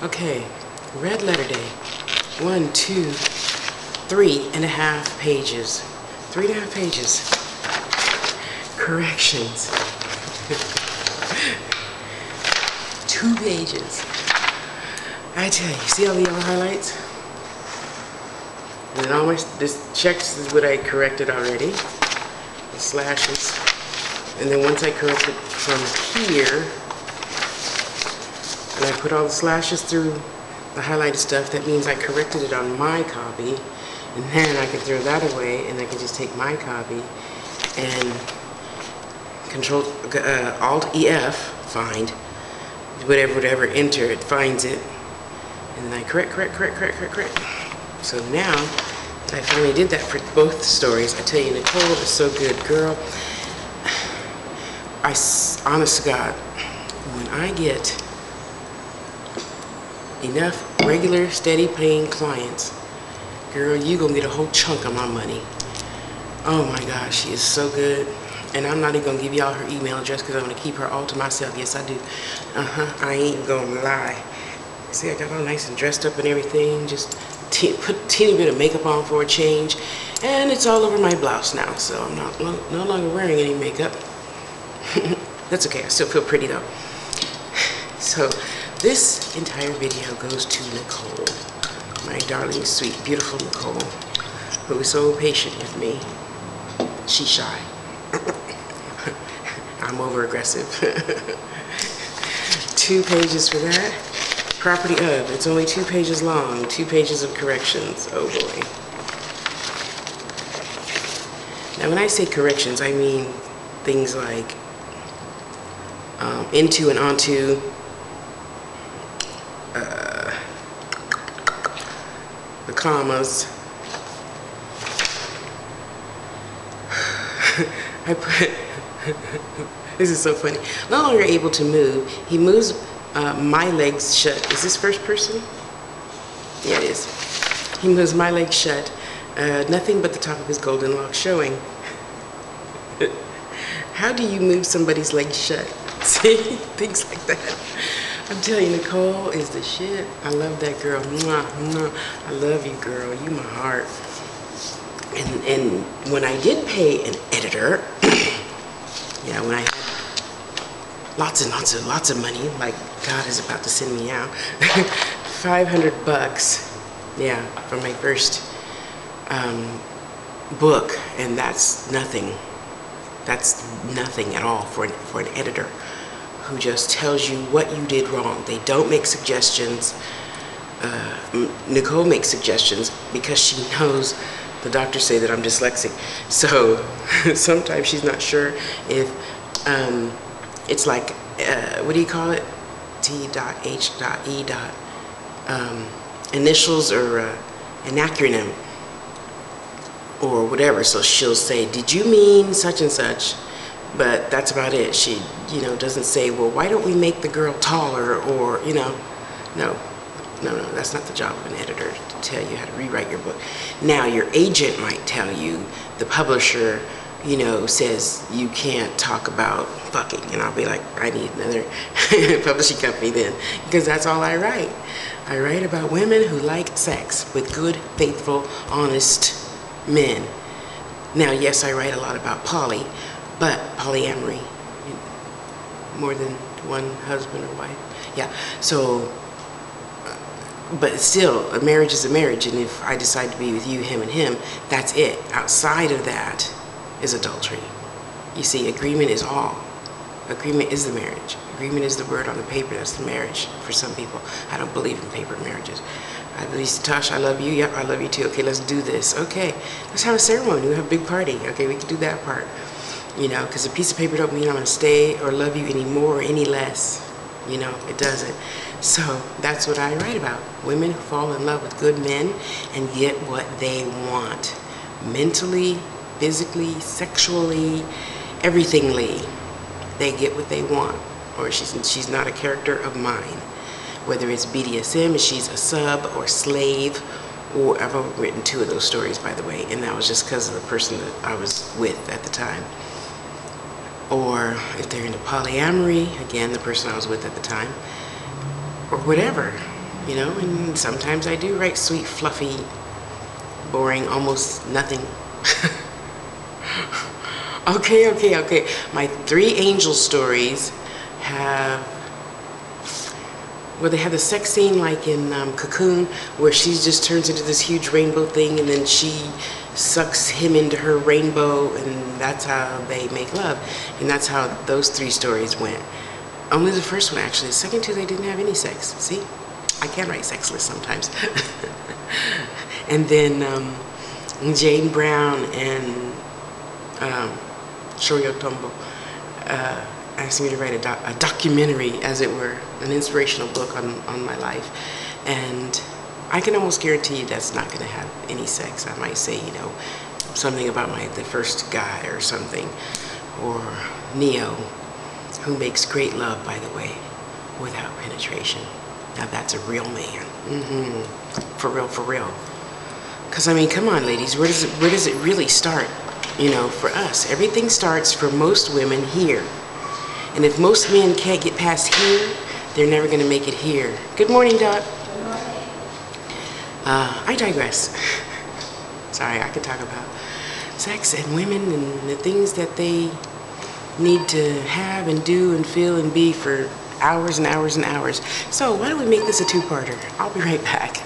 Okay, red letter day. 1, 2, 3.5 pages. 3.5 pages. Corrections. 2 pages. I tell you, see all the yellow highlights? And then all this checks is what I corrected already. The slashes. And then once I correct it from here, and I put all the slashes through the highlighted stuff, that means I corrected it on my copy. And then I can throw that away, and I can just take my copy and Control Alt EF, find, whatever, enter, it finds it. And then I correct. So now that I finally did that for both stories, I tell you, Nicole is so good, girl. Honest to God, when I get enough regular, steady paying clients, girl, you gonna get a whole chunk of my money. Oh my gosh, she is so good. And I'm not even gonna give y'all her email address because I'm gonna keep her all to myself. Yes, I do. I ain't gonna lie. See, I got all nice and dressed up and everything. Just put a teeny bit of makeup on for a change. And it's all over my blouse now, so I'm no longer wearing any makeup. That's okay, I still feel pretty though. So this entire video goes to Nicole, my darling, sweet, beautiful Nicole, who is so patient with me. She's shy. I'm over aggressive. 2 pages for that. Property of, it's only 2 pages long, 2 pages of corrections. Oh boy. Now when I say corrections, I mean things like into and onto, the commas. I put, this is so funny. No longer able to move. He moves my legs shut. Is this first person? Yeah, it is. He moves my legs shut. Nothing but the top of his golden locks showing. How do you move somebody's legs shut? See, things like that. I'm telling you, Nicole is the shit. I love that girl. Mwah, mwah. I love you, girl. You my heart. And when I did pay an editor, yeah, when I had lots of money, like God is about to send me out, $500, yeah, for my first book, and that's nothing. That's nothing at all for an editor who just tells you what you did wrong. They don't make suggestions. Nicole makes suggestions because she knows the doctors say that I'm dyslexic. So sometimes she's not sure if it's like, what do you call it? T.H.E. Initials or an acronym or whatever. So she'll say, did you mean such and such? But that's about it. She, doesn't say, well, why don't we make the girl taller, or, no, that's not the job of an editor, to tell you how to rewrite your book. Now, your agent might tell you, the publisher, says you can't talk about fucking, and I'll be like, I need another publishing company then, because that's all I write. I write about women who like sex with good, faithful, honest men. Now, yes, I write a lot about poly, but polyamory, more than one husband or wife. Yeah, so, but still, a marriage is a marriage, and if I decide to be with you, him, and him, that's it. Outside of that is adultery. You see, agreement is all. Agreement is the marriage. Agreement is the word on the paper. That's the marriage for some people. I don't believe in paper marriages. I believe, Tosh, I love you. Yep, I love you too. Okay, let's do this. Okay, let's have a ceremony. We'll have a big party. Okay, we can do that part. Because a piece of paper don't mean I'm going to stay or love you any more or any less. It doesn't. So that's what I write about. Women who fall in love with good men and get what they want. Mentally, physically, sexually, everythingly. They get what they want. Or she's not a character of mine. Whether it's BDSM, if she's a sub or slave, or I've written 2 of those stories, by the way, and that was just because of the person that I was with at the time. Or if they're into polyamory, again, the person I was with at the time. or whatever, you know. And sometimes I do write sweet, fluffy, boring, almost nothing. Okay. My 3 angel stories have, well, they have the sex scene like in Cocoon, where she just turns into this huge rainbow thing, and then she sucks him into her rainbow, and that's how they make love. And that's how those 3 stories went. Only the first one, actually. The second 2, they didn't have any sex. See? I can write sex lists sometimes. And then Jane Brown and Shoyo Tombo asked me to write a documentary, as it were, an inspirational book on my life. And I can almost guarantee you that's not going to have any sex. I might say, you know, something about the first guy or something, or Neo, who makes great love, by the way, without penetration. Now that's a real man. For real. Because, I mean, come on, ladies, where does it really start? You know, for us, everything starts for most women here. And if most men can't get past here, they're never going to make it here. Good morning, Doc. Good morning. I digress. Sorry, I could talk about sex and women and the things that they need to have and do and feel and be for hours and hours and hours. So why don't we make this a 2-parter? I'll be right back.